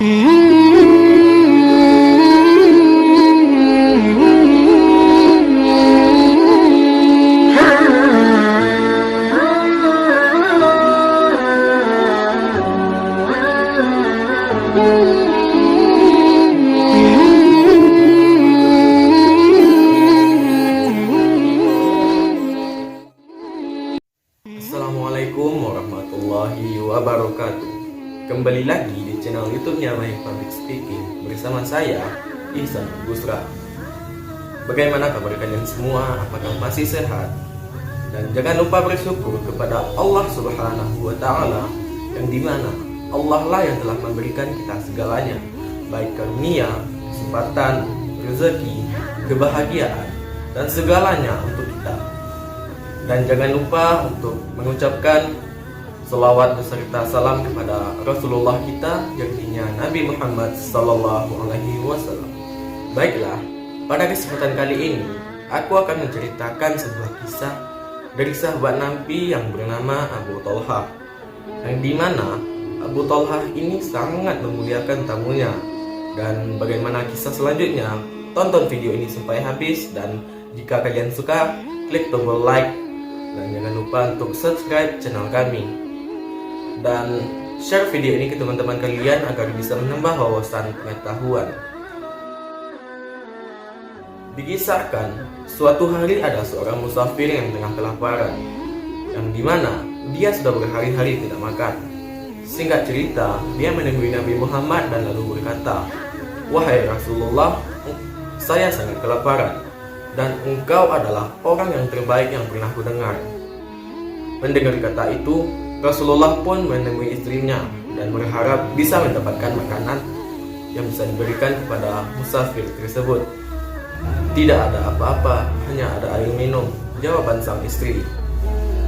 Assalamualaikum warahmatullahi wabarakatuh. Kembali lagi di channel YouTube-nya Mahir Public Speaking bersama saya Ihsan Busra. Bagaimana kabar kalian semua? Apakah masih sehat? Dan jangan lupa bersyukur kepada Allah Subhanahu wa Ta'ala, yang dimana Allah lah yang telah memberikan kita segalanya, baik karunia, kesempatan, rezeki, kebahagiaan, dan segalanya untuk kita. Dan jangan lupa untuk mengucapkan selawat beserta salam kepada Rasulullah kita, yakni Nabi Muhammad Sallallahu Alaihi Wasallam. Baiklah, pada kesempatan kali ini aku akan menceritakan sebuah kisah dari sahabat Nabi yang bernama Abu Talha, yang dimana Abu Talha ini sangat memuliakan tamunya. Dan bagaimana kisah selanjutnya? Tonton video ini sampai habis, dan jika kalian suka, klik tombol like. Dan jangan lupa untuk subscribe channel kami dan share video ini ke teman-teman kalian agar bisa menambah wawasan pengetahuan. Dikisahkan, suatu hari ada seorang musafir yang tengah kelaparan, yang dimana dia sudah berhari-hari tidak makan. Singkat cerita, dia menemui Nabi Muhammad dan lalu berkata, "Wahai Rasulullah, saya sangat kelaparan, dan engkau adalah orang yang terbaik yang pernah kudengar." Mendengar kata itu, Rasulullah pun menemui istrinya dan berharap bisa mendapatkan makanan yang bisa diberikan kepada musafir tersebut. "Tidak ada apa-apa, hanya ada air minum," jawaban sang istri.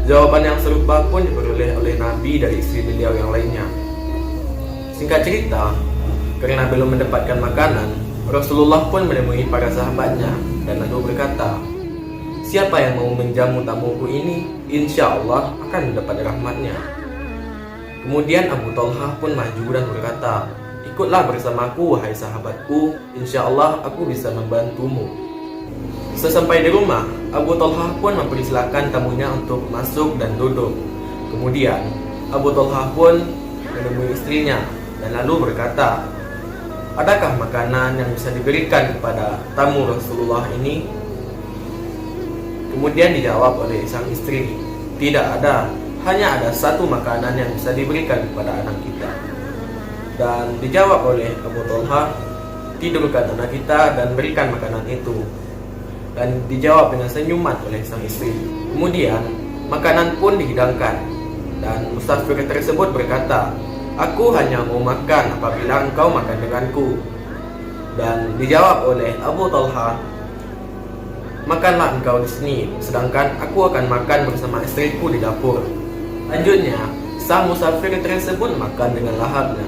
Jawaban yang serupa pun diperoleh oleh Nabi dari istri beliau yang lainnya. Singkat cerita, karena belum mendapatkan makanan, Rasulullah pun menemui para sahabatnya dan lalu berkata, "Siapa yang mau menjamu tamuku ini, insya Allah akan mendapat rahmatnya." Kemudian Abu Talha pun maju dan berkata, "Ikutlah bersamaku wahai sahabatku, insya Allah aku bisa membantumu." Sesampai di rumah, Abu Talha pun mempersilahkan tamunya untuk masuk dan duduk. Kemudian Abu Talha pun menemui istrinya dan lalu berkata, "Adakah makanan yang bisa diberikan kepada tamu Rasulullah ini?" Kemudian dijawab oleh sang istri, "Tidak ada, hanya ada satu makanan yang bisa diberikan kepada anak kita." Dan dijawab oleh Abu Talha, "Tidurkan anak kita dan berikan makanan itu." Dan dijawab dengan senyuman oleh sang istri. Kemudian makanan pun dihidangkan, dan musafir tersebut berkata, "Aku hanya mau makan apabila engkau makan denganku." Dan dijawab oleh Abu Talha, "Makanlah engkau di sini, sedangkan aku akan makan bersama istriku di dapur." Lanjutnya, sang musafir tersebut makan dengan lahapnya.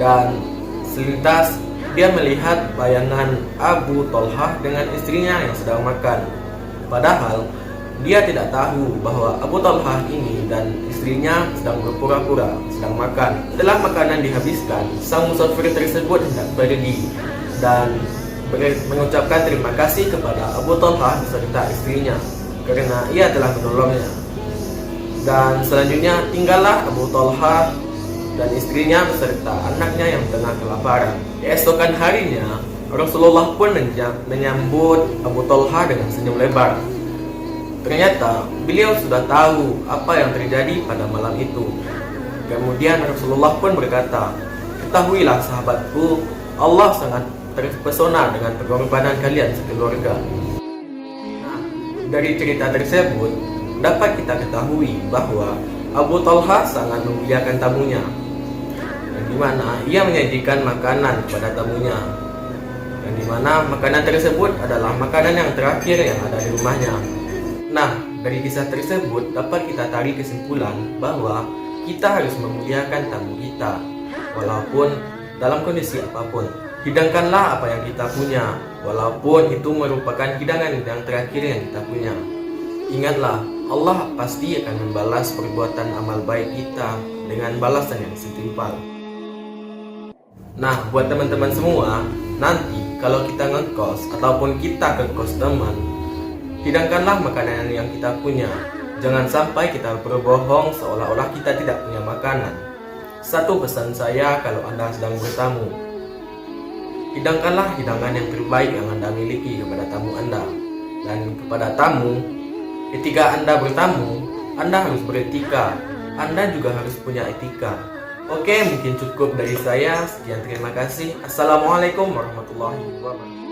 Dan selintas dia melihat bayangan Abu Talha dengan istrinya yang sedang makan. Padahal dia tidak tahu bahwa Abu Talha ini dan istrinya sedang berpura-pura sedang makan. Setelah makanan dihabiskan, sang musafir tersebut hendak pergi dan mengucapkan terima kasih kepada Abu Talha beserta istrinya karena ia telah menolongnya. Dan selanjutnya tinggallah Abu Talha dan istrinya beserta anaknya yang tengah kelaparan. Keesokan harinya, Rasulullah pun menyambut Abu Talha dengan senyum lebar. Ternyata beliau sudah tahu apa yang terjadi pada malam itu. Kemudian Rasulullah pun berkata, "Ketahuilah sahabatku, Allah sangat terpesona dengan pengorbanan kalian sekeluarga." Nah, dari cerita tersebut dapat kita ketahui bahwa Abu Talha sangat memuliakan tamunya, yang dimana ia menyajikan makanan kepada tamunya, yang dimana makanan tersebut adalah makanan yang terakhir yang ada di rumahnya. Nah, dari kisah tersebut dapat kita tarik kesimpulan bahwa kita harus memuliakan tamu kita, walaupun dalam kondisi apapun. Hidangkanlah apa yang kita punya, walaupun itu merupakan hidangan yang terakhir yang kita punya. Ingatlah, Allah pasti akan membalas perbuatan amal baik kita dengan balasan yang setimpal. Nah, buat teman-teman semua, nanti kalau kita ngekos ataupun kita ke kos teman, hidangkanlah makanan yang kita punya. Jangan sampai kita berbohong seolah-olah kita tidak punya makanan. Satu pesan saya kalau Anda sedang bertamu, hidangkanlah hidangan yang terbaik yang Anda miliki kepada tamu Anda. Dan kepada tamu, ketika Anda bertamu, Anda harus beretika. Anda juga harus punya etika. Oke, mungkin cukup dari saya. Sekian, terima kasih. Assalamualaikum warahmatullahi wabarakatuh.